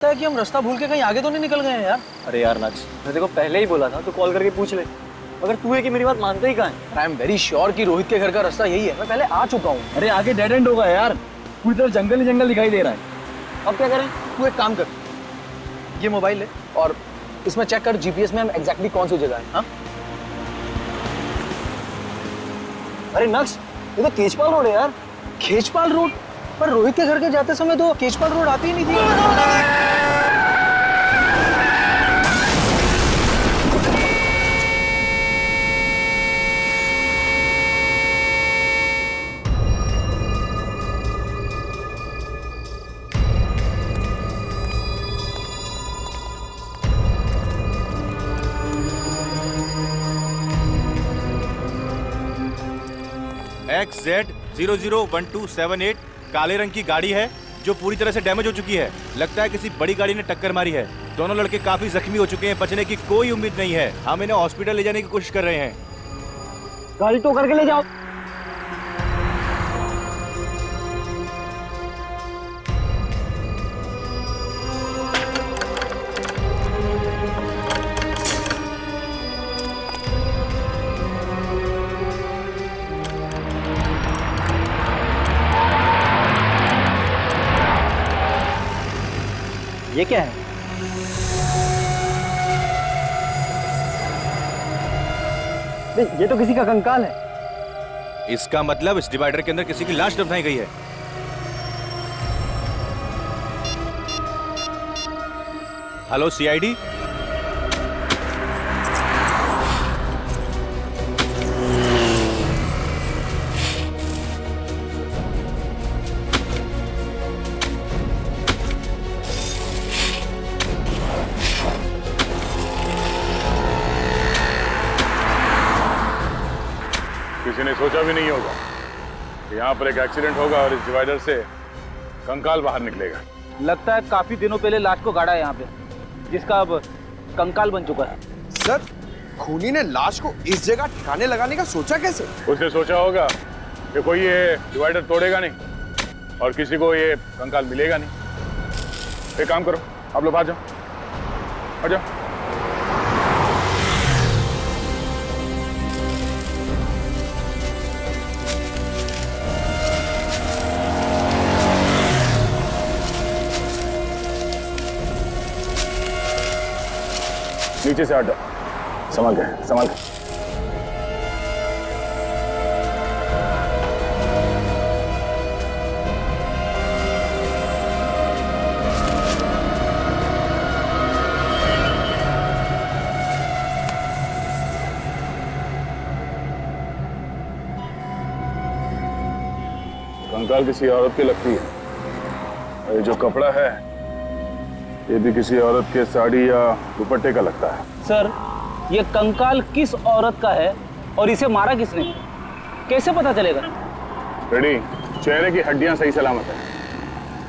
है कि हम रास्ता भूल के कहीं आगे तो नहीं निकल गए हैं यार। अरे यार नक्स, मैं तेरे को पहले ही बोला था, तू कॉल करके पूछ ले। मगर तू है कि मेरी बात मानता ही कहाँ है? आई एम वेरी श्योर कि रोहित के घर का रास्ता यही है, मैं पहले आ चुका हूँ। अरे आगे डेड एंड होगा यार, पूरी तरह जंगल ही जंगल दिखाई दे रहा है। अब क्या करें? तू एक काम कर, ये मोबाइल ले और इसमें चेक कर जीपीएस में हम एग्जैक्टली कौन सी जगह है। हाँ अरे नक्स, ये तो केजपाल रोड है यार। केजपाल रोड? पर रोहित के घर के जाते समय तो केजपाल रोड आती ही नहीं थी। XZ001278 काले रंग की गाड़ी है जो पूरी तरह से डैमेज हो चुकी है। लगता है किसी बड़ी गाड़ी ने टक्कर मारी है। दोनों लड़के काफी जख्मी हो चुके हैं, बचने की कोई उम्मीद नहीं है। हम इन्हें हॉस्पिटल ले जाने की कोशिश कर रहे हैं। गाड़ी तो करके ले जाओ। ये क्या है? ये तो किसी का कंकाल है। इसका मतलब इस डिवाइडर के अंदर किसी की लाश दफनाई गई है। हेलो सीआईडी, किसी ने सोचा भी नहीं होगा कि यहाँ पर एक एक्सीडेंट होगा और इस डिवाइडर से कंकाल बाहर निकलेगा। लगता है काफी दिनों पहले लाश को गाड़ा है यहाँ पे, जिसका अब कंकाल बन चुका है। सर, खूनी ने लाश को इस जगह ठिकाने लगाने का सोचा कैसे? उसने सोचा होगा कि कोई ये डिवाइडर तोड़ेगा नहीं और किसी को ये कंकाल मिलेगा नहीं। एक काम करो, आप लोग आ जाओ, आ जाओ। नीचे से हटो, संभाल के, संभाल के। कंकाल किसी औरत की लगती है और ये जो कपड़ा है ये भी किसी औरत के साड़ी या दुपट्टे का लगता है। सर, ये कंकाल किस औरत का है और इसे मारा किसने, कैसे पता चलेगा? रेडी, चेहरे की हड्डियां सही सलामत है,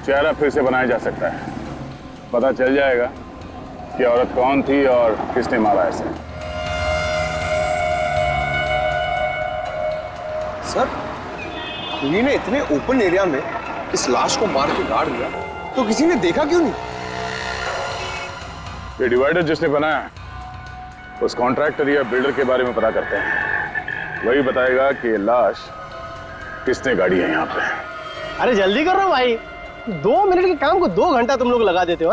चेहरा फिर से बनाया जा सकता है। पता चल जाएगा कि औरत कौन थी और किसने मारा इसे। सर, खूनी ने इतने ओपन एरिया में इस लाश को मार के गाड़ दिया, तो किसी ने देखा क्यों नहीं? ये डिवाइडर जिसने बनाया उस कॉन्ट्रैक्टर या बिल्डर के बारे में पता करते हैं, वही बताएगा कि ये लाश किसने गाड़ी है यहाँ पे। अरे जल्दी करो भाई, 2 मिनट के काम को 2 घंटा तुम लोग लगा देते हो।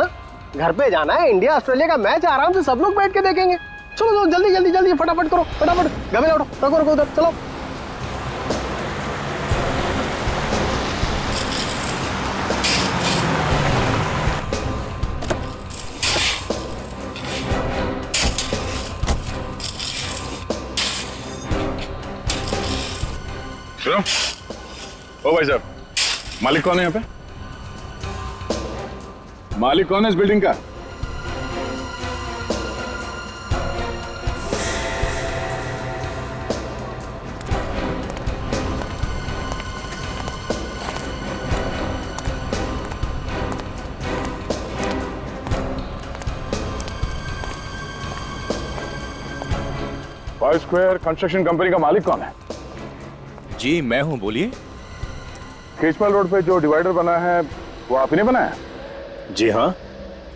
घर पे जाना है, इंडिया ऑस्ट्रेलिया का मैच, आराम से सब लोग बैठ के देखेंगे। चलो चलो जल्दी जल्दी जल्दी फटाफट करो, फटाफट गमे उठो, रखो रखो उधर, चलो। सुनो, ओ भाई साहब, मालिक कौन है यहाँ पे? मालिक कौन है इस बिल्डिंग का? फाइव स्क्वायर कंस्ट्रक्शन कंपनी का मालिक कौन है? जी मैं हूँ, बोलिए। केजपाल रोड पे जो डिवाइडर बना है वो आप ही ने बनाया? जी हाँ।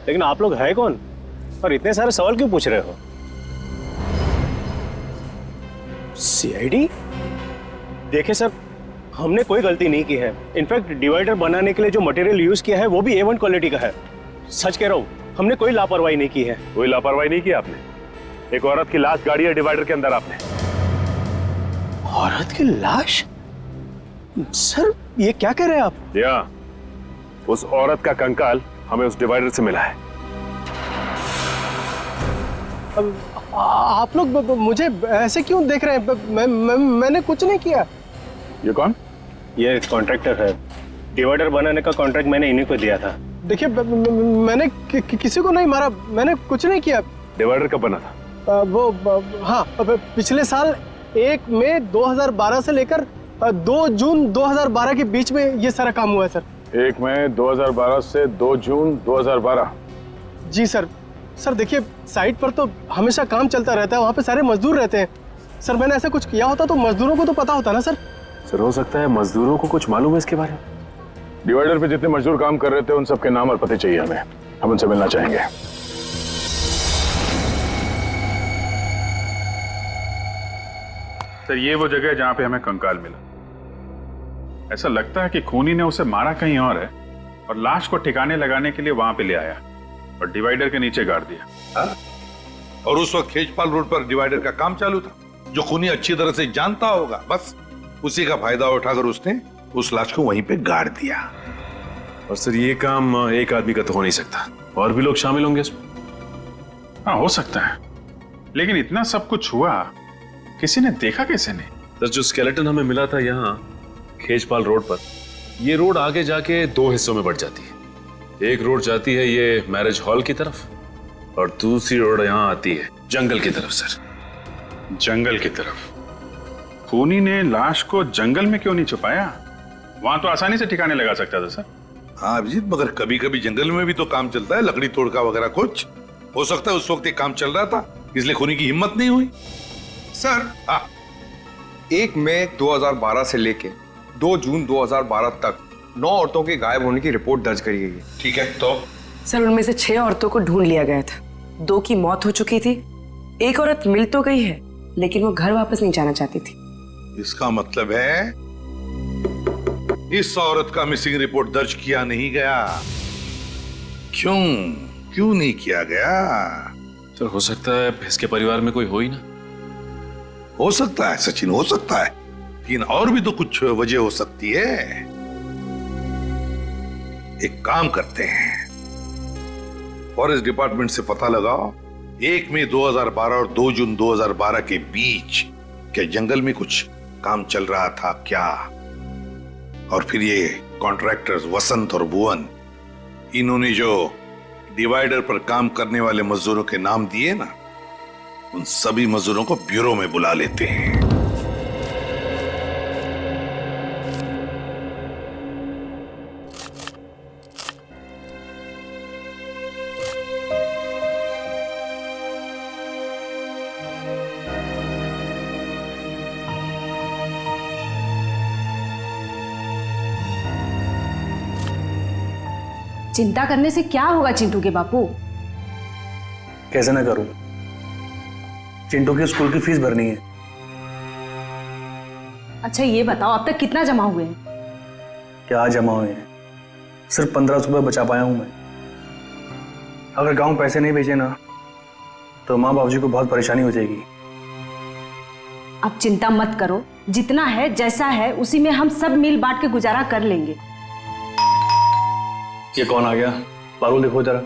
लेकिन आप लोग है कौन और इतने सारे सवाल क्यों पूछ रहे हो? सीआईडी? देखिए सर, हमने कोई गलती नहीं की है। इनफैक्ट डिवाइडर बनाने के लिए जो मटेरियल यूज किया है वो भी A1 क्वालिटी का है। सच कह रहा हूँ, हमने कोई लापरवाही नहीं की है। कोई लापरवाही नहीं की आपने? एक औरत की लाश गाड़ी है डिवाइडर के अंदर आपने। औरत की लाश? सर ये क्या कह रहे हैं आप? या उस औरत का कंकाल हमें उस डिवाइडर से मिला है। आप लोग मुझे ऐसे क्यों देख रहे हैं? मैंने कुछ नहीं किया। ये कौन? ये कॉन्ट्रैक्टर है। डिवाइडर बनाने का कॉन्ट्रैक्ट मैंने इन्हीं को दिया था। देखिए मैंने किसी को नहीं मारा, मैंने कुछ नहीं किया। डिवाइडर कब बना था? हाँ, पिछले साल 1 मई 2012 से लेकर 2 जून 2012 के बीच में ये सारा काम हुआ है सर। 1 मई 2012 से 2 जून 2012। जी सर। सर देखिए, साइट पर तो हमेशा काम चलता रहता है, वहाँ पे सारे मजदूर रहते हैं। सर मैंने ऐसा कुछ किया होता तो मजदूरों को तो पता होता ना सर। सर हो सकता है मजदूरों को कुछ मालूम है इसके बारे में। डिवाइडर पे जितने मजदूर काम कर रहे थे उन सबके नाम और पते चाहिए हमें, हम उनसे मिलना चाहेंगे। सर ये वो जगह है जहां पे हमें कंकाल मिला। ऐसा लगता है कि खूनी ने उसे मारा कहीं और है और लाश को ठिकाने लगाने के लिए वहां पे ले आया और डिवाइडर के नीचे गाड़ दिया। हाँ? और उस वक्त खेजपाल रोड पर डिवाइडर का काम चालू था, जो खूनी अच्छी तरह से जानता होगा। बस उसी का फायदा उठाकर उसने उस लाश को वहीं पे गाड़ दिया। और सर ये काम एक आदमी का तो हो नहीं सकता, और भी लोग शामिल होंगे इसमें। हाँ हो सकता है, लेकिन इतना सब कुछ हुआ, किसी ने देखा कैसे नहीं? सर जो स्केलेटन हमें मिला था यहाँ खेजपाल रोड पर, ये रोड आगे जाके 2 हिस्सों में बढ़ जाती है। एक रोड जाती है ये मैरिज हॉल की तरफ और दूसरी रोड यहाँ आती है जंगल की तरफ। सर जंगल की तरफ? खूनी ने लाश को जंगल में क्यों नहीं छुपाया? वहां तो आसानी से ठिकाने लगा सकता था सर। हाँ अभिजीत, मगर कभी कभी जंगल में भी तो काम चलता है, लकड़ी तोड़का वगैरह कुछ। हो सकता है उस वक्त एक काम चल रहा था, इसलिए खूनी की हिम्मत नहीं हुई। सर 1 मई 2012 से लेके 2 जून 2012 तक 9 औरतों के गायब होने की रिपोर्ट दर्ज करी गई है। ठीक है, तो सर उनमें से 6 औरतों को ढूंढ लिया गया था। 2 की मौत हो चुकी थी, एक औरत मिल तो गई है लेकिन वो घर वापस नहीं जाना चाहती थी। इसका मतलब है इस औरत का मिसिंग रिपोर्ट दर्ज किया नहीं गया। क्यों नहीं किया गया? सर हो सकता है इसके परिवार में कोई हो ही ना। हो सकता है सचिन, हो सकता है, लेकिन और भी तो कुछ वजह हो सकती है। एक काम करते हैं, फॉरेस्ट डिपार्टमेंट से पता लगाओ 1 मई 2012 और 2 जून 2012 के बीच क्या जंगल में कुछ काम चल रहा था क्या? और फिर ये कॉन्ट्रैक्टर्स वसंत और भुवन, इन्होंने जो डिवाइडर पर काम करने वाले मजदूरों के नाम दिए ना, उन सभी मजदूरों को ब्यूरो में बुला लेते हैं। चिंता करने से क्या होगा चिंटू के बापू? कैसे ना करूं? चिंटू की स्कूल की फीस भरनी है। अच्छा ये बताओ अब तक कितना जमा हुए हैं? क्या जमा हुए हैं? सिर्फ 1500 रुपये बचा पाया हूं मैं। अगर गांव पैसे नहीं भेजे ना तो माँ बाबूजी को बहुत परेशानी हो जाएगी। अब चिंता मत करो, जितना है जैसा है उसी में हम सब मिल बांट के गुजारा कर लेंगे। ये कौन आ गया? पारुल देखो जरा।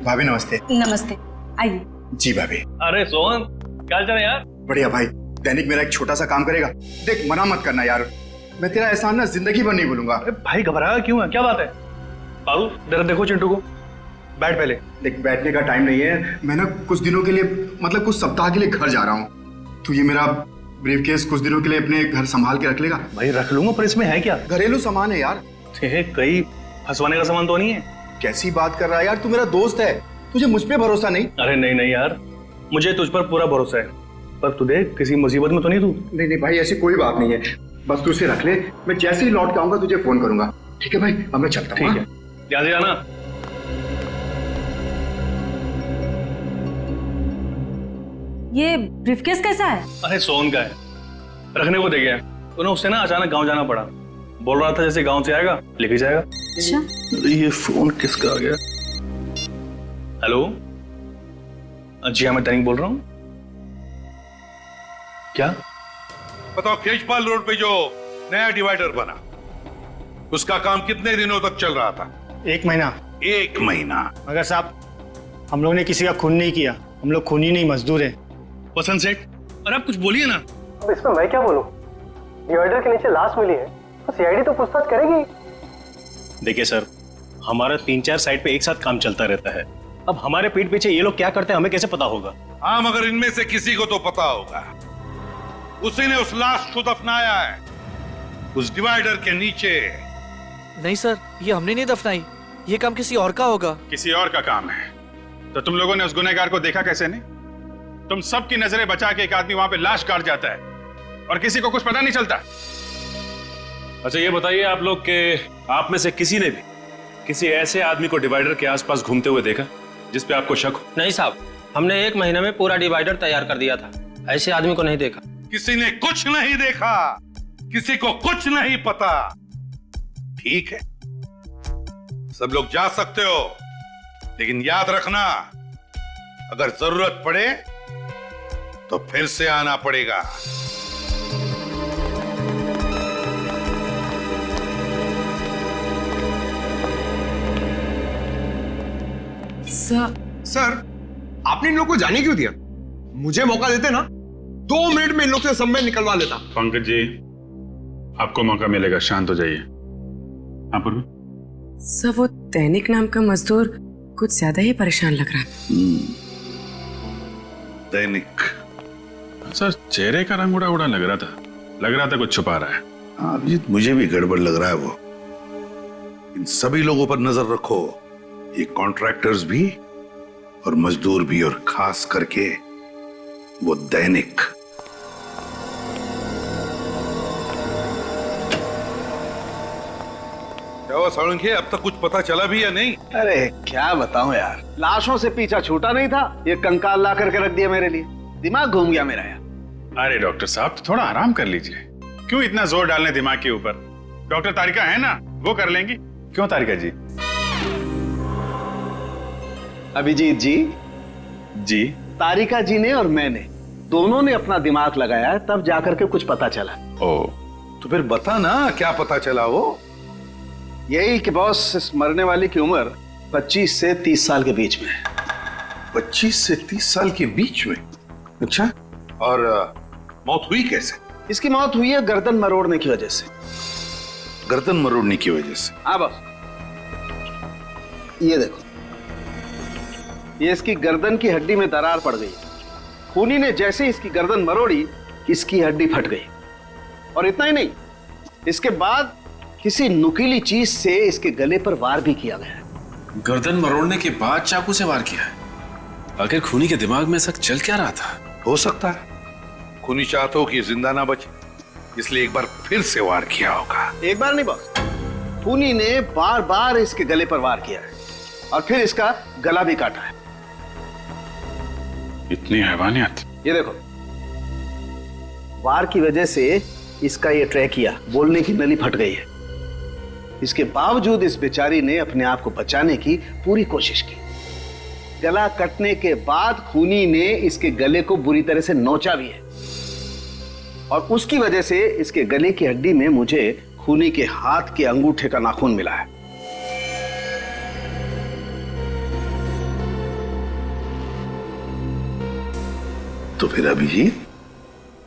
भाभी नमस्ते। नमस्ते, आइए। जी भाभी। अरे सोहन, क्या चल रहा है यार? बढ़िया भाई, दैनिक मेरा एक छोटा सा काम करेगा। देख मना मत करना यार, मैं तेरा एहसान ना जिंदगी भर नहीं भूलूंगा। भाई घबराया क्यों है? क्या बात है? पारुल जरा देखो चिंटू को। बैठ पहले। देख बैठने का टाइम नहीं है, मैं ना कुछ दिनों के लिए, मतलब कुछ सप्ताह के लिए घर जा रहा हूँ। तो ये मेरा ब्रीफकेस कुछ दिनों के लिए अपने घर संभाल के रख लेगा? भाई रख लूंगा, पर इसमें है क्या? घरेलू सामान है यार। कहीं फंसवाने का सामान तो नहीं है? कैसी बात कर रहा है यार, तू मेरा दोस्त है, तुझे मुझ पे भरोसा नहीं? अरे नहीं यार, मुझे तुझ पर पूरा भरोसा है, पर तू देख किसी मुसीबत में तो नहीं तू? नहीं भाई, ऐसी कोई बात नहीं है। बस तू इसे रख ले, मैं जैसे ही लौट के आऊंगा तुझे फोन करूंगा। ठीक है भाई, अब मैं चलता हूँ। ठीक है, ध्यान से जाना। ये ब्रीफकेस कैसा है? अरे सोन का है, रखने को दे गया। उन्हें उससे ना अचानक गांव जाना पड़ा। बोल रहा था जैसे गांव से आएगा लेके जाएगा। अच्छा, ये फोन किसका आ गया? हेलो, जी हाँ, मैं दैनिक बोल रहा हूँ। क्या? बताओ, केजपाल रोड पे जो नया डिवाइडर बना, उसका काम कितने दिनों तक चल रहा था? 1 महीना। 1 महीना? मगर साहब, हम लोगों ने किसी का खून नहीं किया, हम लोग खूनी नहीं मजदूर हैं। वसंत सेठ, अरे आप कुछ बोलिए ना। अब इसमें मैं क्या बोलूं? डिवाइडर के नीचे लाश मिली है, तो सीआईडी तो पूछताछ करेगी। देखिए सर, हमारा 3-4 साइट पे एक साथ काम चलता रहता है। अब हमारे पीठ पीछे ये लोग क्या करते हैं हमें कैसे पता होगा? हाँ, मगर इनमें से किसी को तो पता होगा। उसी ने उस लाश को दफनाया है उस डिवाइडर के नीचे। नहीं सर, ये हमने नहीं दफनाई, ये काम किसी और का होगा। किसी और का काम है तो तुम लोगों ने उस गुनहगार को देखा कैसे नहीं? तुम सबकी नजरें बचा के एक आदमी वहां पे लाश गाड़ जाता है और किसी को कुछ पता नहीं चलता। अच्छा ये बताइए आप लोग के आप में से किसी ने भी किसी ऐसे आदमी को डिवाइडर के आसपास घूमते हुए देखा जिस पे आपको शक हो? नहीं साहब, हमने 1 महीने में पूरा डिवाइडर तैयार कर दिया था, ऐसे आदमी को नहीं देखा। किसी ने कुछ नहीं देखा, किसी को कुछ नहीं पता। ठीक है, सब लोग जा सकते हो, लेकिन याद रखना, अगर जरूरत पड़े तो फिर से आना पड़ेगा। सर, आपने इन लोग को जाने क्यों दिया? मुझे मौका देते ना, 2 मिनट में इन लोग से सब मैं निकलवा लेता। पंकज जी, आपको मौका मिलेगा, शांत हो जाइए। हाँ पूर्वी? सर, वो दैनिक नाम का मजदूर कुछ ज्यादा ही परेशान लग रहा है। दैनिक? सर, चेहरे का रंग उड़ा उड़ा लग रहा था कुछ छुपा रहा है। हाँ अभिजीत, मुझे भी गड़बड़ लग रहा है वो। इन सभी लोगों पर नजर रखो, ये कॉन्ट्रैक्टर्स भी और मजदूर भी, और खास करके वो दैनिक। क्या हुआ साळुंखे, अब तक कुछ पता चला भी या नहीं? अरे क्या बताऊं यार, लाशों से पीछा छूटा नहीं था, ये कंकाल ला करके रख दिया मेरे लिए। दिमाग घूम गया मेरा यार। अरे डॉक्टर साहब, थोड़ा आराम कर लीजिए, क्यों इतना जोर डालने दिमाग के ऊपर? डॉक्टर तारिका है ना, वो कर लेंगी। क्यों तारिका जी? अभिजीत जी, जी तारिका जी ने और मैंने दोनों ने अपना दिमाग लगाया, तब जाकर के कुछ पता चला। ओ, तो फिर बता ना, क्या पता चला? वो यही कि बॉस, इस मरने वाली की उम्र 25 से 30 साल के बीच में है। 25 से 30 साल के बीच में? अच्छा, और मौत हुई कैसे? इसकी मौत हुई है गर्दन मरोड़ने की वजह से। गर्दन मरोड़ने की वजह से? हाँ बॉस, ये देखो, ये इसकी गर्दन की हड्डी में दरार पड़ गई। खूनी ने जैसे इसकी गर्दन मरोड़ी, इसकी हड्डी फट गई। और इतना ही नहीं, इसके बाद किसी नुकीली चीज से इसके गले पर वार भी किया गया। गर्दन मरोड़ने के बाद चाकू से वार किया है? आखिर खूनी के दिमाग में ऐसा चल क्या रहा था? हो सकता है खूनी चाहता हो कि जिंदा ना बचे, इसलिए एक बार फिर से वार किया होगा। एक बार नहीं बॉस, खूनी ने बार बार इसके गले पर वार किया है और फिर इसका गला भी काटा है। इतनी हैवानियत? ये देखो, वार की वजह से इसका ये ट्रैकिया, बोलने की नली फट गई है। इसके बावजूद इस बेचारी ने अपने आप को बचाने की पूरी कोशिश की। गला कटने के बाद खूनी ने इसके गले को बुरी तरह से नोचा भी है, और उसकी वजह से इसके गले की हड्डी में मुझे खूनी के हाथ के अंगूठे का नाखून मिला है। तो फिर अभिजीत,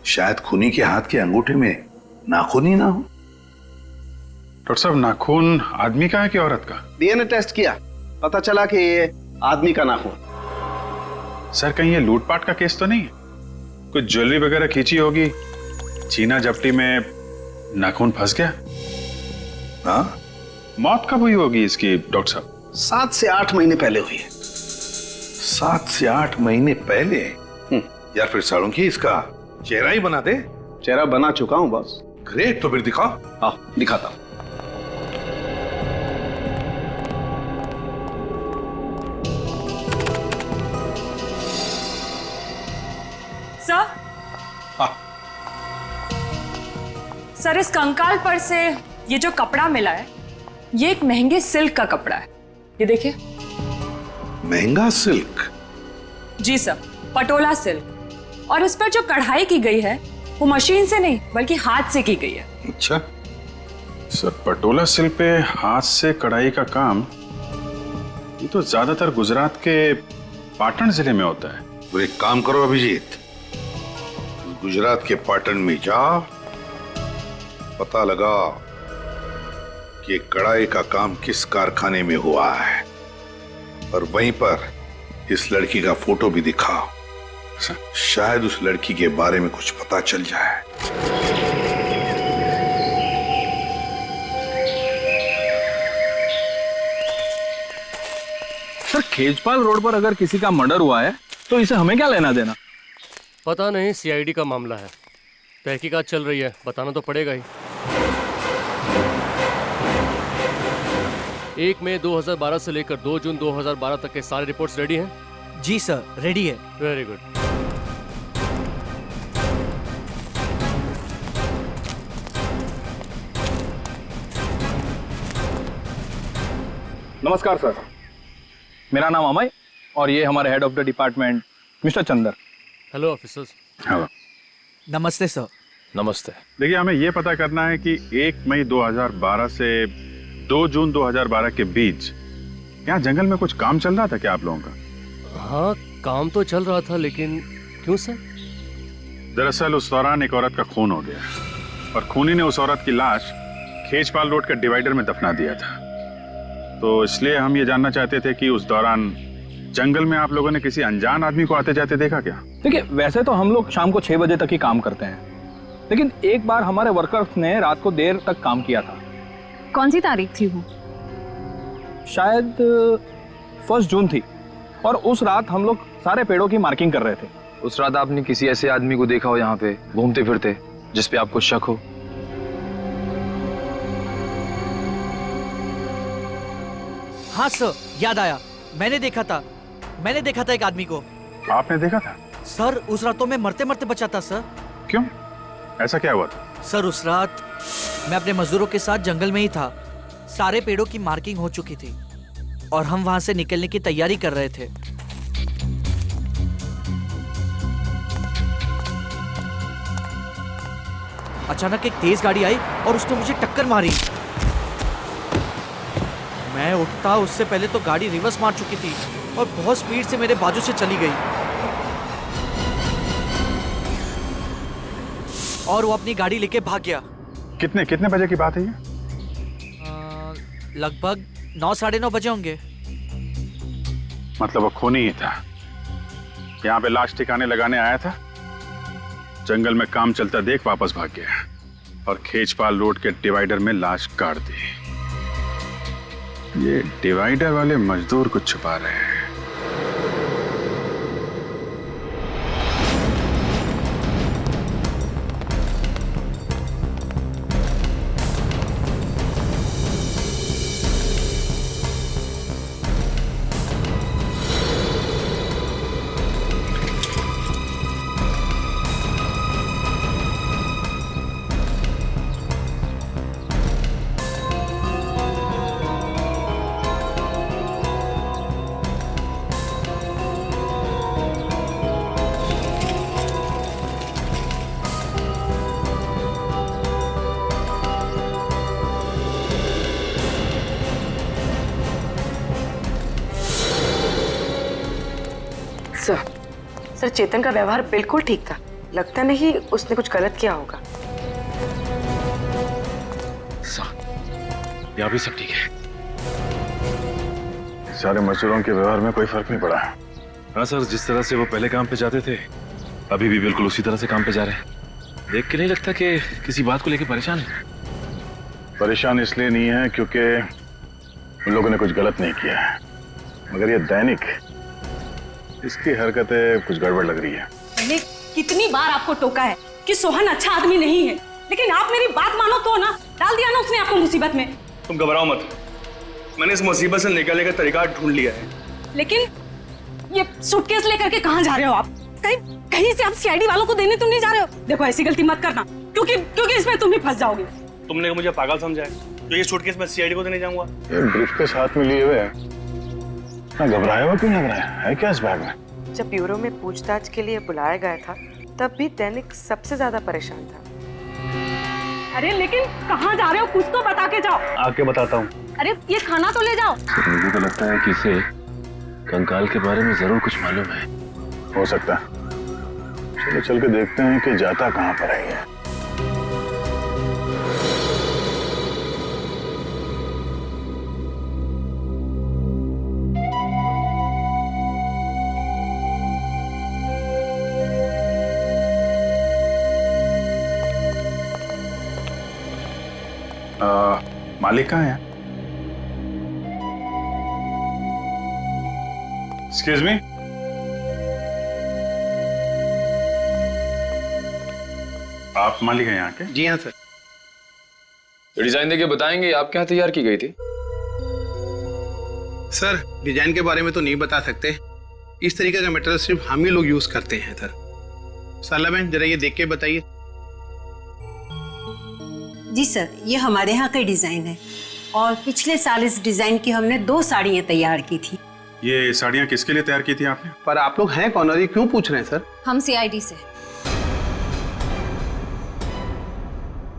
शायद खूनी के हाथ के अंगूठे में नाखून ही ना हो। डॉक्टर साहब, नाखून आदमी का है कि औरत का? डीएनए टेस्ट किया, पता चला कि ये आदमी का नाखून। सर, कहीं ये लूटपाट का केस तो नहीं है? कुछ ज्वेलरी वगैरह खींची होगी, चीना जप्टी में नाखून फंस गया। हाँ? मौत कब हुई होगी इसकी डॉक्टर साहब? 7 से 8 महीने पहले हुई है। 7 से 8 महीने पहले? यार फिर साळुंखे, इसका चेहरा ही बना दे। चेहरा बना चुका हूं बॉस। ग्रेट, तो फिर दिखा। हाँ दिखाता हूं। सर, सर इस कंकाल पर से ये जो कपड़ा मिला है ये एक महंगे सिल्क का कपड़ा है। ये देखिए। महंगा सिल्क? जी सर, पटोला सिल्क। और इस पर जो कढ़ाई की गई है वो मशीन से नहीं बल्कि हाथ से की गई है। अच्छा सर, पटोला सिल्क पे हाथ से कढ़ाई का काम ये तो ज्यादातर गुजरात के पाटन जिले में होता है। तो एक काम करो अभिजीत, गुजरात के पाटन में जा, पता लगा कि कढ़ाई का काम किस कारखाने में हुआ है और वहीं पर इस लड़की का फोटो भी दिखा। शायद उस लड़की के बारे में कुछ पता चल जाए। सर, खेजपाल रोड पर अगर किसी का मर्डर हुआ है तो इसे हमें क्या लेना देना? पता नहीं, सीआईडी का मामला है, तहकीकात चल रही है, बताना तो पड़ेगा ही। 1 मई 2012 से लेकर 2 जून 2012 तक के सारे रिपोर्ट्स रेडी हैं? जी सर, रेडी है। Very good. नमस्कार सर, मेरा नाम अमय और ये हमारे head of the department mister Chandar. Hello officers. Hello. नमस्ते सर। नमस्ते। देखिए, हमें यह पता करना है कि 1 मई 2012 से 2 जून 2012 के बीच यहाँ जंगल में कुछ काम चल रहा था क्या आप लोगों का? हाँ, काम तो चल रहा था, लेकिन क्यों सर? दरअसल उस दौरान एक औरत का खून हो गया और खूनी ने उस औरत की लाश खेजपाल रोड के डिवाइडर में दफना दिया था। तो इसलिए हम ये जानना चाहते थे कि उस दौरान जंगल में आप लोगों ने किसी अनजान आदमी को आते जाते देखा क्या? देखिए, वैसे तो हम लोग शाम को 6 बजे तक ही काम करते हैं, लेकिन एक बार हमारे वर्कर्स ने रात को देर तक काम किया था। कौन सी तारीख थी वो? शायद 1 जून थी और उस रात हम लोग सारे पेड़ों की मार्किंग कर रहे थे। उस रात आपने किसी ऐसे आदमी को देखा हो यहाँ पे घूमते फिरते जिस पे आपको शक हो? हाँ सर, याद आया, मैंने देखा था एक आदमी को। आपने देखा था? सर, उस रात तो मैं मरते मरते बचा था सर। क्यों, ऐसा क्या हुआ था? सर, उस रात मैं अपने मजदूरों के साथ जंगल में ही था। सारे पेड़ों की मार्किंग हो चुकी थी और हम वहां से निकलने की तैयारी कर रहे थे। अचानक एक तेज गाड़ी आई और उसने मुझे टक्कर मारी। मैं उठता उससे पहले तो गाड़ी रिवर्स मार चुकी थी और बहुत स्पीड से मेरे बाजू से चली गई और वो अपनी गाड़ी लेके भाग गया। कितने बजे की बात है ये? लगभग 9 साढ़े 9 बजे होंगे। मतलब वो खूनी ही था, यहाँ पे लाश ठिकाने लगाने आया था, जंगल में काम चलता देख वापस भाग गया और खेजपाल रोड के डिवाइडर में लाश गाड़ दी। ये डिवाइडर वाले मजदूर कुछ छुपा रहे हैं। सर, चेतन का व्यवहार बिल्कुल ठीक था। लगता नहीं उसने कुछ गलत किया होगा। यहाँ भी सब ठीक है। सारे मजदूरों के व्यवहार में कोई फर्क नहीं पड़ा। हाँ सर, जिस तरह से वो पहले काम पे जाते थे अभी भी बिल्कुल उसी तरह से काम पे जा रहे हैं। देख के नहीं लगता कि किसी बात को लेकर परेशान है। परेशान इसलिए नहीं है क्योंकि उन लोगों ने कुछ गलत नहीं किया है, मगर ये दैनिक इसकी हरकतें कुछ गड़बड़ लग रही है। मैंने कितनी बार आपको टोका है कि सोहन अच्छा आदमी नहीं है, लेकिन आप मेरी बात मानो तो ना, डाल दिया ना उसने आपको मुसीबत में। तुम घबराओ मत, मैंने इस मुसीबत से निकलने का तरीका ढूंढ लिया है। लेकिन ये सूटकेस लेकर के कहाँ जा रहे हो आप? कहीं कहीं से आप सीआईडी वालों को देने तो नहीं जा रहे हो? देखो ऐसी गलती मत करना, क्योंकि इसमें तुम ही फंस जाओगे। तुमने मुझे पागल समझा है तो ये सूटकेस मैं सीआईडी को देने जाऊंगा? ये ब्रीफ के साथ में लिए हुए हैं, ना घबराया हुआ क्यों लग रहा है क्या इस बैग में? जब ब्यूरो में पूछताछ के लिए बुलाया गया था तब भी दैनिक सबसे ज्यादा परेशान था। अरे लेकिन कहाँ जा रहे हो? कुछ तो बता के जाओ। आके बताता हूँ। अरे ये खाना तो ले जाओ। मुझे तो लगता है कि इसे कंकाल के बारे में जरूर कुछ मालूम है। हो सकता है, चलो चल के देखते हैं कि जाता कहाँ पर है ये। मालिक कहाँ है? एक्सक्यूज मी, आप मालिक हैं यहाँ के? जी हाँ सर। डिजाइन देके बताएंगे आपके यहाँ तैयार की गई थी? सर डिजाइन के बारे में तो नहीं बता सकते, इस तरीके का मटेरियल सिर्फ हम ही लोग यूज करते हैं सर। साला बहन जरा ये देख के बताइए। जी सर, ये हमारे यहाँ का डिजाइन है और पिछले साल इस डिजाइन की हमने 2 साड़ियाँ तैयार की थी। ये साड़ियाँ किसके लिए तैयार की थी आपने? पर आप लोग हैं कौन और ये क्यों पूछ रहे हैं सर? हम सीआईडी से।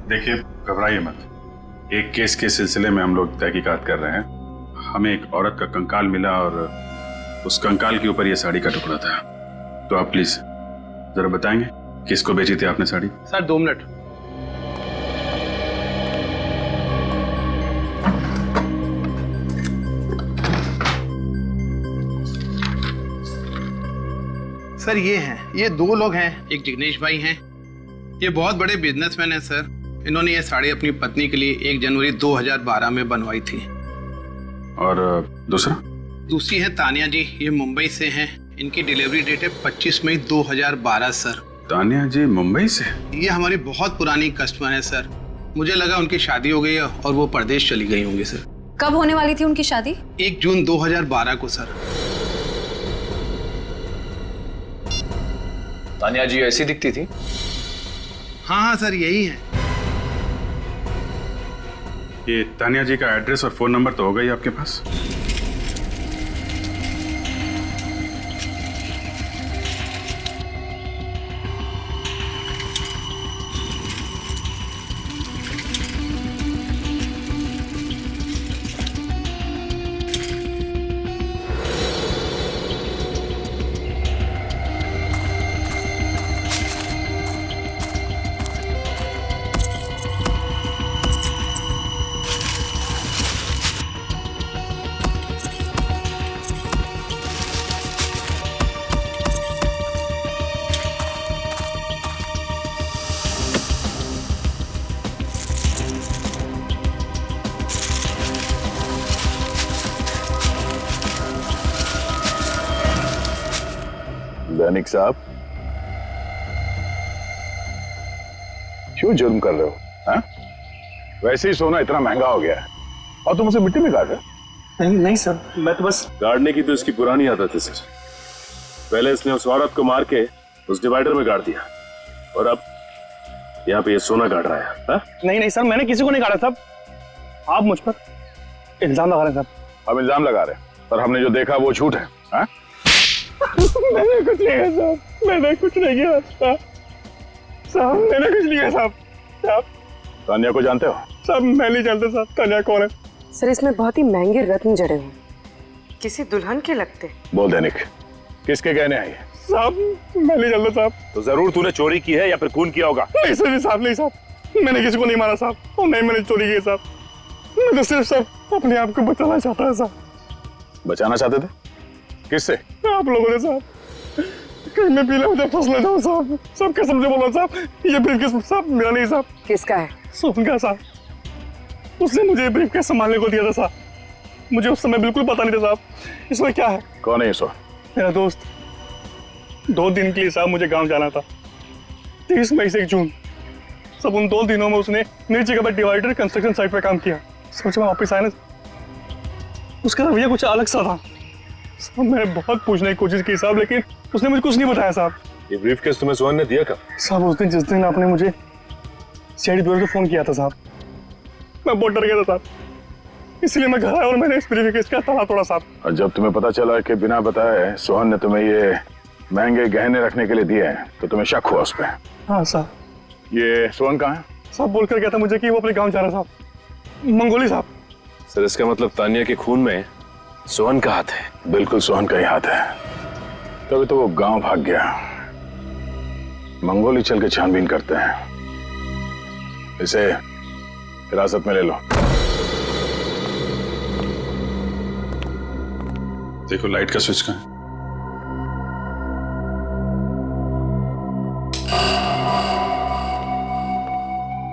देखिए घबराइए मत, एक केस के सिलसिले में हम लोग तहकीकात कर रहे हैं। हमें एक औरत का कंकाल मिला और उस कंकाल के ऊपर ये साड़ी का टुकड़ा था। तो आप प्लीज जरा बताएंगे किसको बेची थी आपने साड़ी? Sir 2 minute. सर ये 2 लोग हैं, एक जिग्नेश भाई हैं, ये बहुत बड़े बिजनेसमैन हैं सर। इन्होंने ये साड़ी अपनी पत्नी के लिए 1 जनवरी 2012 में बनवाई थी। और दूसरी है तानिया जी, ये मुंबई से हैं, इनकी डिलीवरी डेट है 25 मई 2012 सर। तानिया जी मुंबई से? ये हमारी बहुत पुरानी कस्टमर है सर, मुझे लगा उनकी शादी हो गई है और वो परदेश चली गई होंगी सर। कब होने वाली थी उनकी शादी? 1 जून 2012 को सर। तानिया जी ऐसी दिखती थी? हाँ सर यही है। ये तानिया जी का एड्रेस और फोन नंबर तो होगा ही आपके पास? दैनिक साहब क्यों जुर्म कर रहे हो? हा? वैसे ही सोना इतना महंगा हो गया है और तुम उसे मिट्टी में गाड़ रहे हो? नहीं सर, मैं तो बस गाड़ने की तो इसकी पुरानी आदत है सर। पहले इसने उस औरत को मार के उस डिवाइडर में गाड़ दिया और अब यहाँ पे ये सोना गाड़ रहा है। हा? नहीं सर, मैंने किसी को नहीं गाड़ा साहब, आप मुझ पर इल्जाम लगा रहे हैं साहब। हम इल्जाम लगा रहे हैं पर हमने जो देखा वो झूठ है। हा? मैंने कुछ नहीं किया साहब, मैंने कुछ नहीं किया साहब, मैंने कुछ नहीं किया साहब। तानिया को जानते हो? साहब मैं नहीं जानता साहब तानिया कौन है। सर इसमें बहुत ही महंगे रत्न जड़े हुए, किसी दुल्हन के लगते। बोल दैनिक, किसके गहने हैं ये? साहब मैं नहीं जानता साहब। तो जरूर तूने चोरी की है या फिर खून किया होगा। नहीं सर, नहीं साहब, मैंने किसी को नहीं मारा साहब, और नहीं मैंने चोरी की साहब। मैं तो सिर्फ साहब अपने आप को बचाना चाहता है साहब। बचाना चाहते थे? किससे? आप लोगों ने साहब। कहीं मैं पीला मुझे फंस ना जाऊं साहब। सब कसम से बोला साहब, ये ब्रीफकेस साहब मेरा नहीं साहब। किसका है? सोहन का साहब। उसने मुझे ब्रीफकेस संभालने को दिया था साहब। मुझे उस समय बिल्कुल पता नहीं था साहब इसमें क्या है। कौन है ये सोहन? मेरा दोस्त। 2 दिन के लिए साहब मुझे गांव जाना था, 30 मई से 1 जून। सब उन 2 दिनों में उसने मेरी जगह पर डिवाइडर कंस्ट्रक्शन साइट पे काम किया। समझ में वापस आया ना, उसका रवैया कुछ अलग सा था साहब। मैंने बहुत पूछने की कोशिश की साहब, लेकिन उसने मुझे कुछ नहीं बताया साहब। ये ब्रीफकेस तुम्हें सोहन ने दिया कब? साहब उस दिन जिस दिन आपने मुझे सीआईडी ब्यूरो से फोन किया था साहब, मैं बहुत डर गया था साहब, इसलिए मैं घर आया और मैंने इस ब्रीफकेस का ताला तोड़ा साहब। और जब तुम्हें पता चला कि बिना बताए सोहन ने तुम्हें ये महंगे गहने रखने के लिए दिए हैं तो तुम्हें शक हुआ उस पर? हाँ साहब। ये सोहन कहाँ है? साहब बोलकर गया था मुझे कि वो अपने गांव जा रहा साहब, मंगोली साहब। सर इसका मतलब तानिया के खून में सोहन का हाथ है? बिल्कुल सोहन का ही हाथ है, तभी तो वो गांव भाग गया। मंगोली चल के छानबीन करते हैं, इसे हिरासत में ले लो। देखो लाइट का स्विच कहाँ है?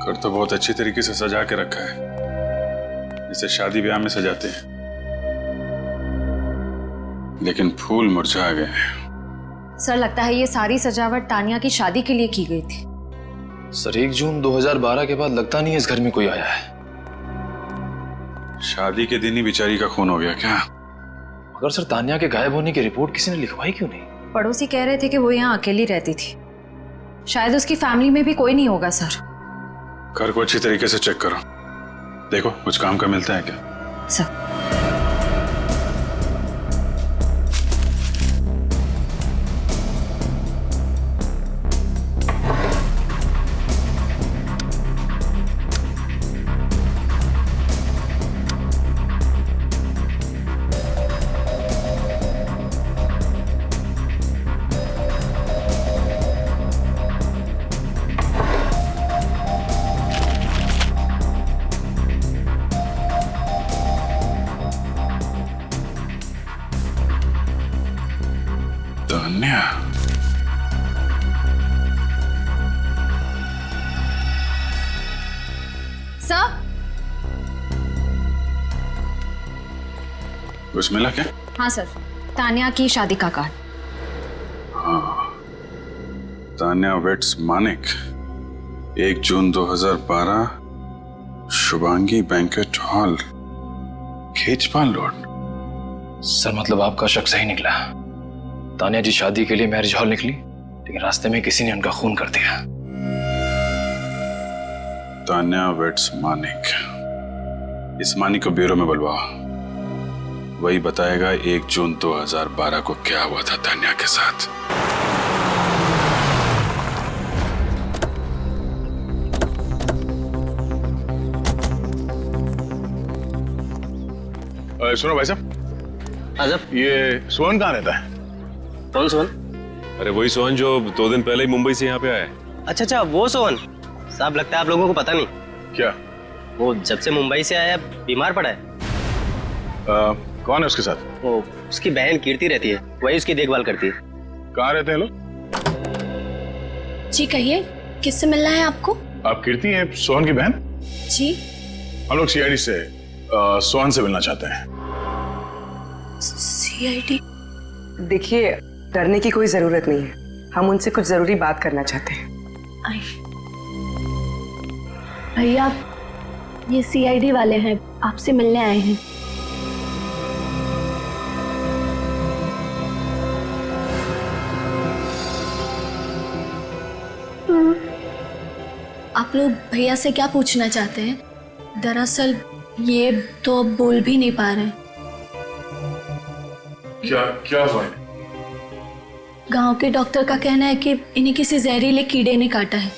घर तो बहुत अच्छी तरीके से सजा के रखा है, जैसे शादी ब्याह में सजाते हैं, लेकिन फूल मुरझा गए। सर लगता है ये सारी सजावट तानिया की शादी के लिए की गई थी। सर 1 जून 2012 के बाद लगता नहीं है इस घर में कोई आया है। शादी के दिन ही बेचारी का खून हो गया क्या? मगर सर तानिया के गायब होने की रिपोर्ट किसी ने लिखवाई क्यों नहीं? पड़ोसी कह रहे थे कि वो यहाँ अकेली रहती थी, शायद उसकी फैमिली में भी कोई नहीं होगा सर। घर को अच्छी तरीके से चेक करो, देखो कुछ काम का मिलता है क्या? सर तान्या, सर कुछ मिला क्या? हाँ सर, तानिया की शादी का कार्ड। हाँ, Tanya weds Manik, 1 June 2012, Shubhangi banquet hall, Khechpal road. Sir मतलब आपका शक सही निकला, तानिया जी शादी के लिए मैरिज हॉल निकली, लेकिन रास्ते में किसी ने उनका खून कर दिया। तान्या वेट्स मानिक, इस मानिक को ब्यूरो में बुलवाओ, वही बताएगा 1 जून 2012 को क्या हुआ था तान्या के साथ। सुनो भाई साहब, ये सोहन कहाँ रहता है? कौन सोहन? अरे वही सोहन जो 2 दिन पहले ही मुंबई से यहाँ पे आया है। अच्छा अच्छा, वो सोहन साहब। लगता है आप लोगों को पता नहीं। क्या? वो जब से मुंबई से आया बीमार पड़ा है। कौन है उसके साथ? वो उसकी बहन कीर्ति रहती है, वही उसकी देखभाल करती है। कहाँ रहते हैं लोग? जी कहिए, किससे मिलना है आपको? आप कीर्ति हैं सोहन की बहन? जी हम लोग सीआईडी से सोहन से मिलना चाहते हैं। सीआईडी? देखिए डरने की कोई जरूरत नहीं है, हम उनसे कुछ जरूरी बात करना चाहते हैं। भैया ये सीआईडी वाले हैं, आपसे मिलने आए हैं। आप लोग भैया से क्या पूछना चाहते हैं? दरअसल ये तो अब बोल भी नहीं पा रहे। क्या हुआ? गांव के डॉक्टर का कहना है कि इन्हें किसी जहरीले कीड़े ने काटा है।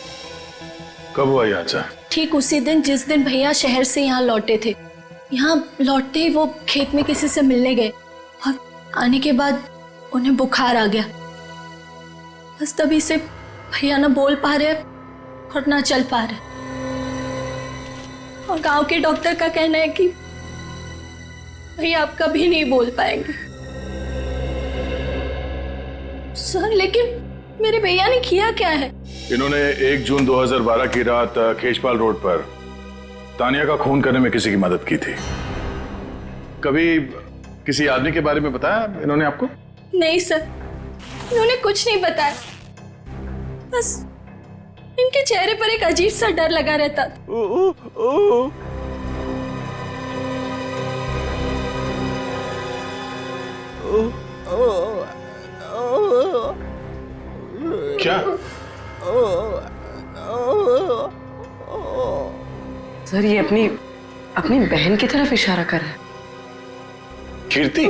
कब हुआ ये हादसा? ठीक उसी दिन जिस दिन भैया शहर से यहाँ लौटे थे। यहाँ लौटते ही वो खेत में किसी से मिलने गए और आने के बाद उन्हें बुखार आ गया। बस तभी से भैया ना बोल पा रहे और ना चल पा रहे। और गांव के डॉक्टर का कहना है कि भैया आप कभी नहीं बोल पाएंगे। सर लेकिन मेरे भैया ने किया क्या है? इन्होंने 1 जून 2012 की रात खेचपाल रोड पर तानिया का खून करने में किसी की मदद की थी। कभी किसी आदमी के बारे में बताया इन्होंने आपको? नहीं सर, इन्होंने कुछ नहीं बताया। बस इनके चेहरे पर एक अजीब सा डर लगा रहता था। क्या? सर ये अपनी अपनी बहन की तरफ इशारा कर रहा है। कीर्ति?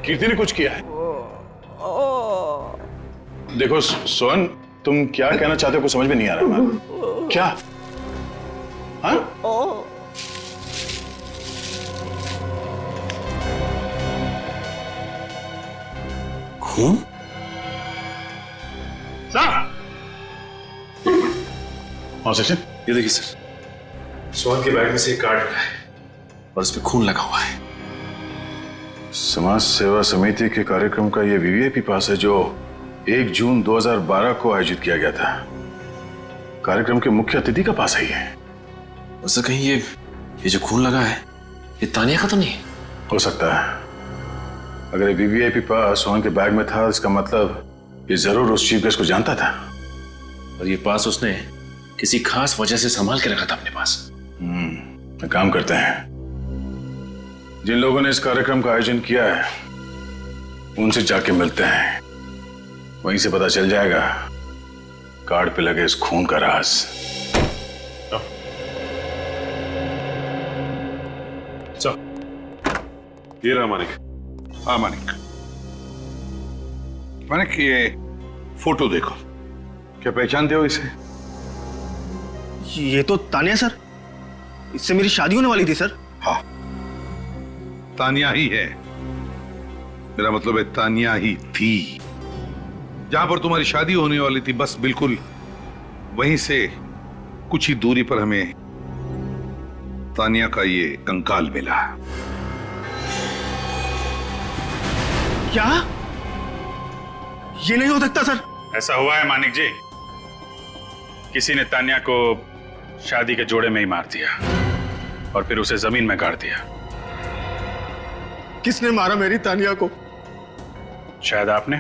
कीर्ति ने कुछ किया है? देखो सोहन, तुम क्या कहना चाहते हो कुछ समझ में नहीं आ रहा है। क्या? हाँ? खून? हाँ सेक्शन, ये देखिए सर, सोहन के बैग में से एक कार्ड मिला है और उस पर खून लगा हुआ है। समाज सेवा समिति के कार्यक्रम का ये वीवीआईपी पास है जो 1 जून 2012 को आयोजित किया गया था। कार्यक्रम के मुख्य अतिथि का पास है ये। उससे कहीं ये जो खून लगा है ये तानिया का तो नहीं? हो सकता है। अगर ये वीवीआईपी पास सोहन के बैग में था, इसका मतलब ये जरूर उस चीफ गेस्ट को जानता था। और ये पास उसने किसी खास वजह से संभाल के रखा था अपने पास। एक काम करते हैं, जिन लोगों ने इस कार्यक्रम का आयोजन किया है उनसे जाके मिलते हैं, वहीं से पता चल जाएगा कार्ड पे लगे इस खून का राज। ये रहा मानिक। हाँ मानिक, मानिक ये फोटो देखो, क्या पहचानते हो इसे? ये तो तानिया सर, इससे मेरी शादी होने वाली थी सर। हाँ, तानिया ही है। मेरा मतलब है तानिया ही थी। जहां पर तुम्हारी शादी होने वाली थी, बस बिल्कुल वहीं से कुछ ही दूरी पर हमें तानिया का ये कंकाल मिला। क्या? ये नहीं हो सकता सर। ऐसा हुआ है मानिक जी, किसी ने तानिया को शादी के जोड़े में ही मार दिया और फिर उसे जमीन में गाड़ दिया। किसने मारा मेरी तानिया को? शायद आपने।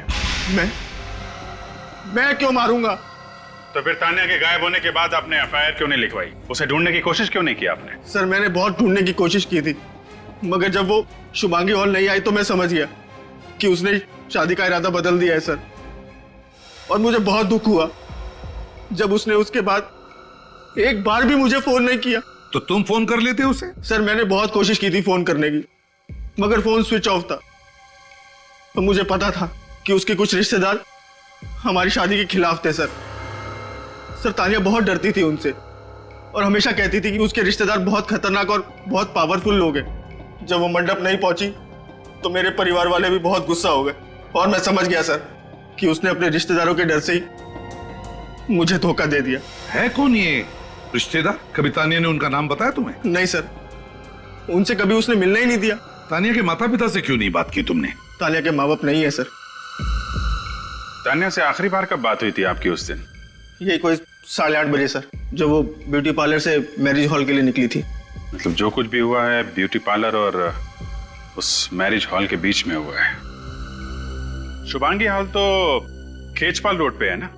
मैं क्यों मारूंगा? तो फिर तानिया के गायब होने के बाद आपने एफआईआर क्यों नहीं लिखवाई? उसे ढूंढने की कोशिश क्यों नहीं की आपने? सर मैंने बहुत ढूंढने की कोशिश की थी, मगर जब वो शुभांगी हॉल नहीं आई तो मैं समझ गया कि उसने शादी का इरादा बदल दिया है सर। और मुझे बहुत दुख हुआ जब उसने उसके बाद एक बार भी मुझे फोन नहीं किया। तो तुम फोन कर लेते उसे? सर मैंने बहुत कोशिश की थी फोन करने की, मगर फोन स्विच ऑफ था। तो मुझे पता था कि उसके कुछ रिश्तेदार हमारी शादी के खिलाफ थे सर तानिया बहुत डरती थी उनसे और हमेशा कहती थी कि उसके रिश्तेदार बहुत खतरनाक और बहुत पावरफुल लोग हैं। जब वो मंडप नहीं पहुंची तो मेरे परिवार वाले भी बहुत गुस्सा हो गए और मैं समझ गया सर कि उसने अपने रिश्तेदारों के डर से ही मुझे धोखा दे दिया। है कौन ये रिश्तेदार? कभी तानिया ने उनका नाम बताया तुम्हें? नहीं सर, उनसे कभी उसने मिलने ही नहीं दिया। तानिया के माता पिता से क्यों नहीं बात की तुमने? तानिया के माँ बाप नहीं है सर। तानिया से आखिरी बार कब बात हुई थी आपकी उस दिन? ये कोई 8:30 बजे सर, जब वो ब्यूटी पार्लर से मैरिज हॉल के लिए निकली थी। मतलब जो कुछ भी हुआ है ब्यूटी पार्लर और उस मैरिज हॉल के बीच में हुआ है। शुभांगी हॉल तो खेचपाल रोड पे है ना?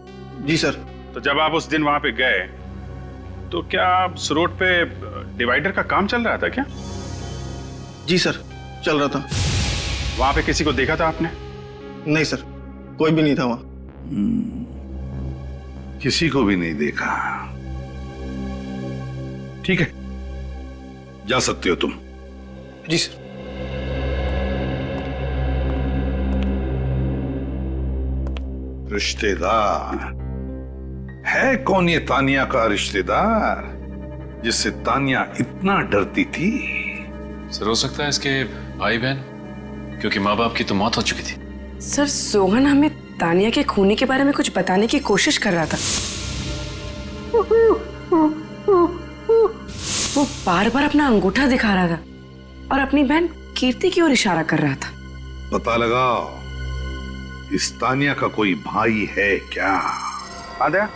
जी सर। तो जब आप उस दिन वहां पे गए तो क्या उस रोड पे डिवाइडर का काम चल रहा था क्या? जी सर, चल रहा था। वहां पे किसी को देखा था आपने? नहीं सर, कोई भी नहीं था वहां। किसी को भी नहीं देखा। ठीक है, जा सकते हो तुम। जी सर। रिश्तेदार है कौन ये तानिया का रिश्तेदार जिससे तानिया इतना डरती थी? सर हो सकता है इसके भाई बहन, क्योंकि माँ बाप की तो मौत हो चुकी थी। सर सोहन हमें तानिया के खूनी के बारे में कुछ बताने की कोशिश कर रहा था। वो बार बार अपना अंगूठा दिखा रहा था और अपनी बहन कीर्ति की ओर इशारा कर रहा था। पता लगाओ इस तानिया का कोई भाई है क्या? दया,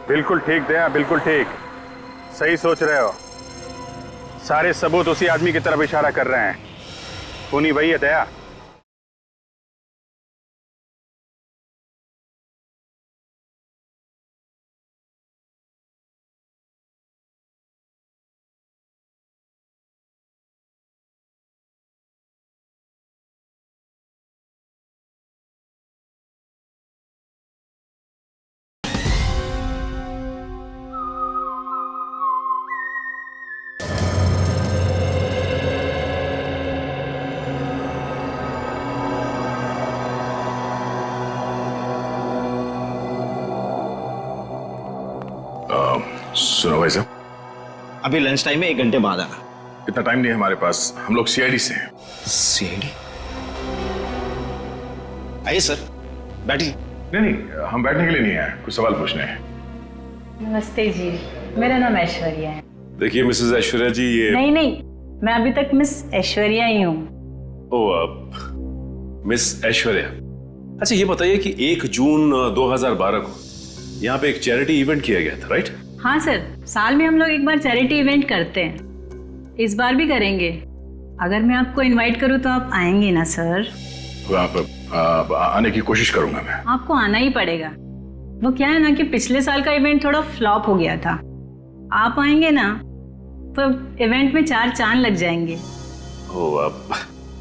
बिल्कुल ठीक दया, बिल्कुल ठीक, सही सोच रहे हो। सारे सबूत उसी आदमी की तरफ इशारा कर रहे हैं। खूनी वही है दया। अभी लंच टाइम में 1 घंटे बाद आना। इतना टाइम नहीं है हमारे पास, हम लोग सीआईडी से हैं। सीआईडी? आइए सर, बैठिए। नहीं, हम बैठने के लिए नहीं आए, कुछ सवाल पूछने हैं। नमस्ते जी, मेरा नाम ऐश्वर्या है। देखिए मिसेस ऐश्वर्या जी, ये नहीं, मैं अभी तक मिस ऐश्वर्या ही हूँ। मिस ऐश्वर्या, अच्छा ये बताइए कि 1 जून 2012 को यहाँ पे एक चैरिटी इवेंट किया गया था, राइट? हाँ सर, साल में हम लोग एक बार चैरिटी इवेंट करते हैं, इस बार भी करेंगे। अगर मैं आपको इनवाइट करूँ तो आप आएंगे ना सर? आप आने की कोशिश करूंगा मैं। आपको आना ही पड़ेगा। वो क्या है ना कि पिछले साल का इवेंट थोड़ा फ्लॉप हो गया था, आप आएंगे ना तो इवेंट में 4 चांद लग जाएंगे।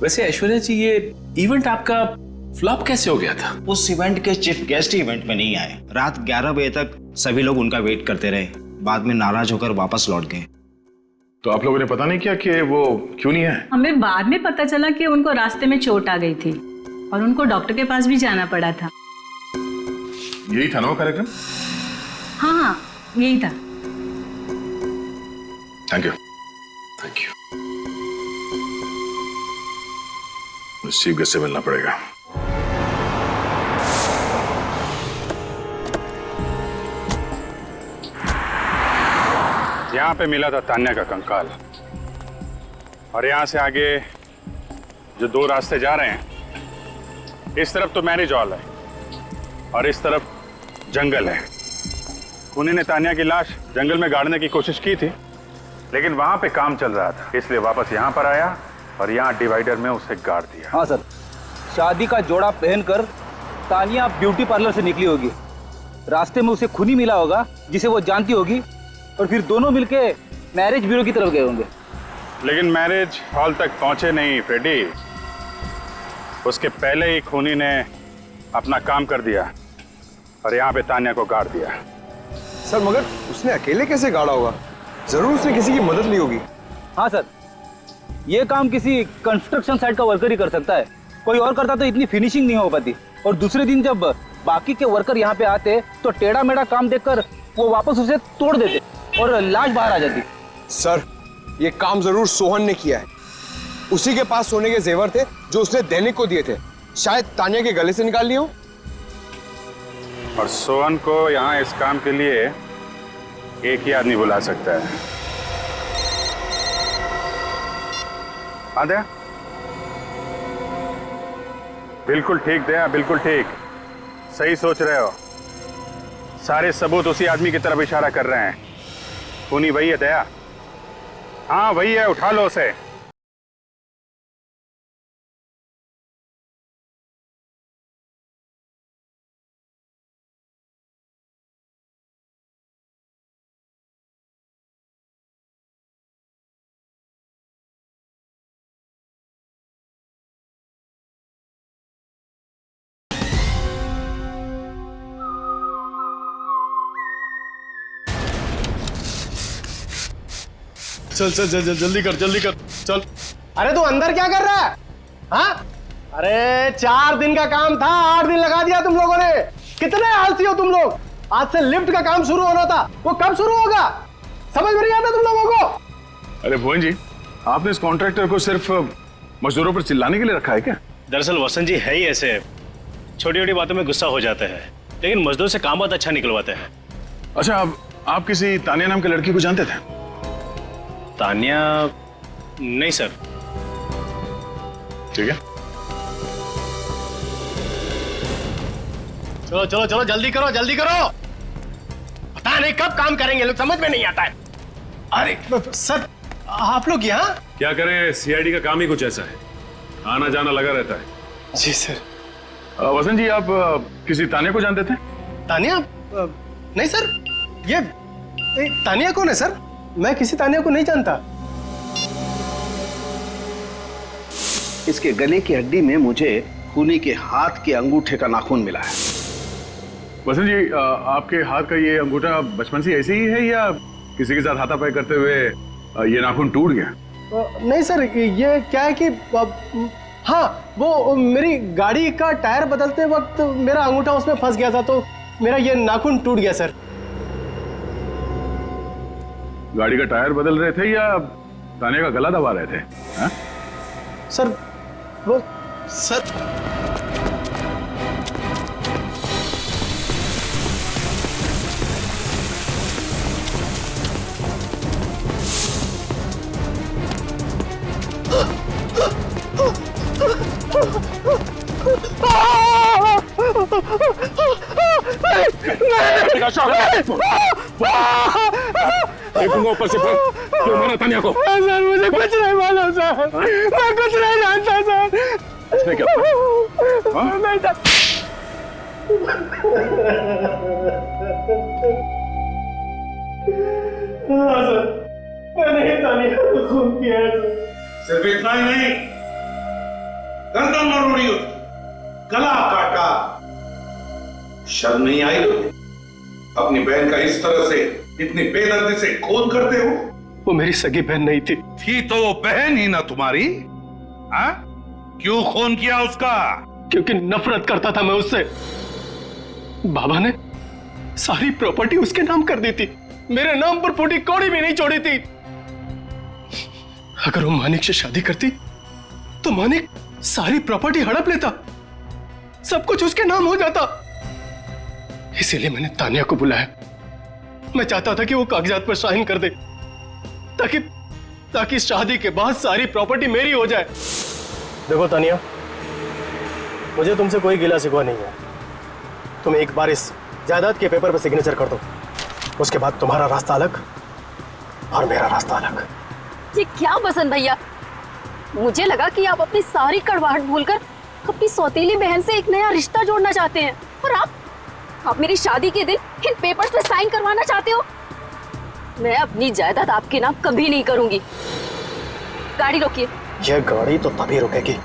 वैसे ऐश्वर्या जी, ये इवेंट आपका फ्लॉप कैसे हो गया था? उस इवेंट के चीफ गेस्ट इवेंट में नहीं आए। रात 11 बजे तक सभी लोग उनका वेट करते रहे, बाद में नाराज होकर वापस लौट गए। तो आप लोगों ने पता नहीं किया कि वो क्यों नहीं आए? हमें बाद में पता चला कि उनको रास्ते में चोट आ गई थी और उनको डॉक्टर के पास भी जाना पड़ा था। यही था ना वो कार्यक्रम? हाँ, यही था। Thank you. चीफ गेस्ट से मिलना पड़ेगा। यहाँ पे मिला था तान्या का कंकाल, और यहाँ से आगे जो 2 रास्ते जा रहे हैं, इस तरफ तो मैरिज हॉल है और इस तरफ जंगल है। उन्होंने तान्या की लाश जंगल में गाड़ने की कोशिश की थी, लेकिन वहां पे काम चल रहा था, इसलिए वापस यहाँ पर आया और यहाँ डिवाइडर में उसे गाड़ दिया। हाँ सर, शादी का जोड़ा पहनकर तानिया ब्यूटी पार्लर से निकली होगी। रास्ते में उसे खूनी मिला होगा जिसे वो जानती होगी, और फिर दोनों मिलके मैरिज ब्यूरो की तरफ गए होंगे। लेकिन मैरिज हॉल तक पहुंचे नहीं फ्रेडी, उसके पहले ही खूनी ने अपना काम कर दिया और यहाँ पे तान्या को गाड़ दिया। सर मगर उसने अकेले कैसे गाड़ा होगा? जरूर उसने किसी की मदद ली होगी। हाँ सर, ये काम किसी कंस्ट्रक्शन साइट का वर्कर ही कर सकता है, कोई और करता तो इतनी फिनिशिंग नहीं हो पाती। और दूसरे दिन जब बाकी के वर्कर यहाँ पे आते तो टेढ़ा मेढ़ा काम देखकर वो वापस उसे तोड़ देते और लाश बाहर आ जाती। सर, ये काम जरूर सोहन ने किया है। उसी के पास सोने के जेवर थे जो उसने दैनिक को दिए थे, शायद तान्या के गले से निकाल लिए हो। और सोहन को यहाँ इस काम के लिए एक ही आदमी बुला सकता है। दया, बिल्कुल ठीक दया, बिल्कुल ठीक, सही सोच रहे हो। सारे सबूत उसी आदमी की तरफ इशारा कर रहे हैं। खूनी वही है दया, हाँ वही है, उठा लो उसे। चल चल चल जल्दी कर चल। अरे तू अंदर क्या कर रहा है? हाँ, अरे 4 दिन का काम था, 8 दिन लगा दिया तुम लोगों ने। कितने आलसी हो तुम लोग। आज से लिफ्ट का काम शुरू होना था, वो कब शुरू होगा? समझ में नहीं आता तुम लोगों को? अरे भुवन जी, आपने इस कॉन्ट्रैक्टर को सिर्फ मजदूरों पर चिल्लाने के लिए रखा है क्या? दरअसल वसंत जी है ही ऐसे, छोटी छोटी बातों में गुस्सा हो जाते हैं, लेकिन मजदूर से काम बहुत अच्छा निकलवाते हैं। अच्छा, अब आप किसी तान्या नाम के लड़की को जानते थे? तान्या? नहीं सर। ठीक है, चलो चलो चलो, जल्दी करो जल्दी करो। पता नहीं कब काम करेंगे लोग, समझ में नहीं आता है। अरे सर, आप लोग यहाँ? क्या करें, सीआईडी का काम ही कुछ ऐसा है, आना जाना लगा रहता है। जी सर। वसंत जी, आप किसी तान्या को जानते थे? तान्या? नहीं सर, ये तान्या कौन है सर? मैं किसी तान्या को नहीं जानता। इसके गले की हड्डी में मुझे खूनी के हाथ के अंगूठे का नाखून मिला है। वसंत जी, आपके हाथ का ये अंगूठा बचपन से ऐसे ही है या किसी के साथ हाथापाई करते हुए ये नाखून टूट गया? नहीं सर, ये क्या है कि हाँ, वो मेरी गाड़ी का टायर बदलते वक्त मेरा अंगूठा उसमें फंस गया था, तो मेरा ये नाखून टूट गया सर। गाड़ी का टायर बदल रहे थे या तानिया का गला दबा रहे थे? हा? सर वो सर देखूंगा ऊपर से क्यों मारा तानिया को? सर मुझे कुछ नहीं मालूम सर, मैं कुछ नहीं जानता सर। इसने क्या नहीं सर। हाँ सर, मैंने ही तानिया को खून किया है सर। सिर्फ इतना ही नहीं, गर्दन मरोड़ी उसकी, गला काटा। शर्म नहीं आई तुम्हें? अपनी बहन का इस तरह से इतनी बेदर्दी से खून करते हो? वो मेरी सगी बहन नहीं थी तो वो बहन ही ना तुम्हारी? हाँ? क्यों खून किया उसका? क्योंकि नफरत करता था मैं उससे। बाबा ने सारी प्रॉपर्टी उसके नाम कर दी थी, मेरे नाम पर फूटी कौड़ी भी नहीं छोड़ी थी। अगर वो मानिक से शादी करती तो मानिक सारी प्रॉपर्टी हड़प लेता, सब कुछ उसके नाम हो जाता। इसीलिए मैंने तानिया को बुलाया। मैं चाहता था कि वो कागजात पर साइन कर दे ताकि शादी के बाद सारी प्रॉपर्टी मेरी हो जाए। देखो तानिया, मुझे तुमसे कोई गिला शिकवा नहीं है। तुम एक बार इस जायदाद के पेपर पर सिग्नेचर कर दो, उसके बाद तुम्हारा रास्ता अलग और मेरा रास्ता अलग। ये क्या बसंत भैया, मुझे लगा कि आप अपनी सारी कड़वाहट भूलकर अपनी सौतेली बहन से एक नया रिश्ता जोड़ना चाहते हैं, और आप मेरी शादी के दिन इन पेपर्स पे साइन करवाना चाहते हो। मैं अपनी जायदाद आपके नाम कभी नहीं करूंगी। गाड़ी रोकिए। यह गाड़ी तो तभी रुकेगी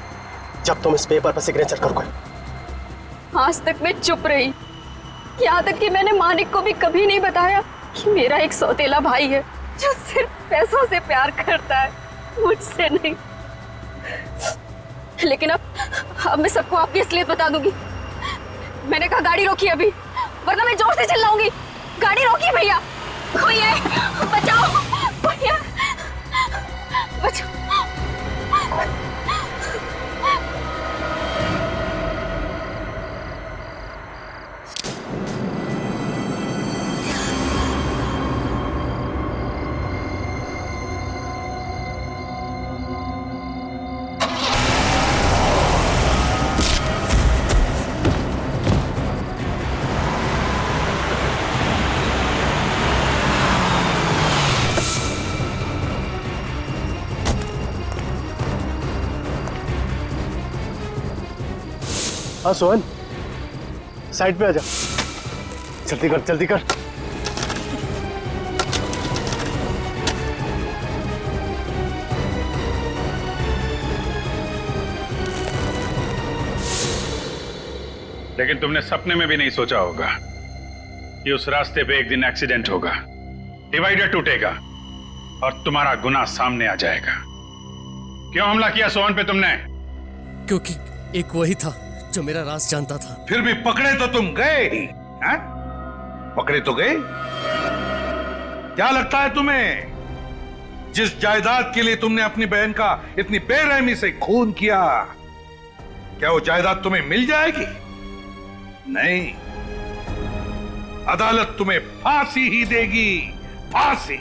जब तुम इस पेपर पर सिग्नेचर करोगे। आज तक मैं चुप रही, यहाँ तक कि मैंने मानिक को भी कभी नहीं बताया कि मेरा एक सौतेला भाई है जो सिर्फ पैसों से प्यार करता है, मुझसे नहीं। लेकिन अब मैं सबको आपकी असलियत बता दूंगी। मैंने कहा गाड़ी रोकिए अभी, वरना मैं जोर से चिल्लाऊंगी। गाड़ी रोकिए भैया, कोई है, बचाओ भैया, बचाओ। हाँ सोहन, साइड पे आ जा। जल्दी कर जल्दी कर। लेकिन तुमने सपने में भी नहीं सोचा होगा कि उस रास्ते पे एक दिन एक्सीडेंट होगा, डिवाइडर टूटेगा और तुम्हारा गुनाह सामने आ जाएगा। क्यों हमला किया सोहन पे तुमने? क्योंकि एक वही था जो मेरा राज जानता था। फिर भी पकड़े तो तुम गए ही, हैं? पकड़े तो गए। क्या लगता है तुम्हें, जिस जायदाद के लिए तुमने अपनी बहन का इतनी बेरहमी से खून किया, क्या वो जायदाद तुम्हें मिल जाएगी? नहीं, अदालत तुम्हें फांसी ही देगी, फांसी।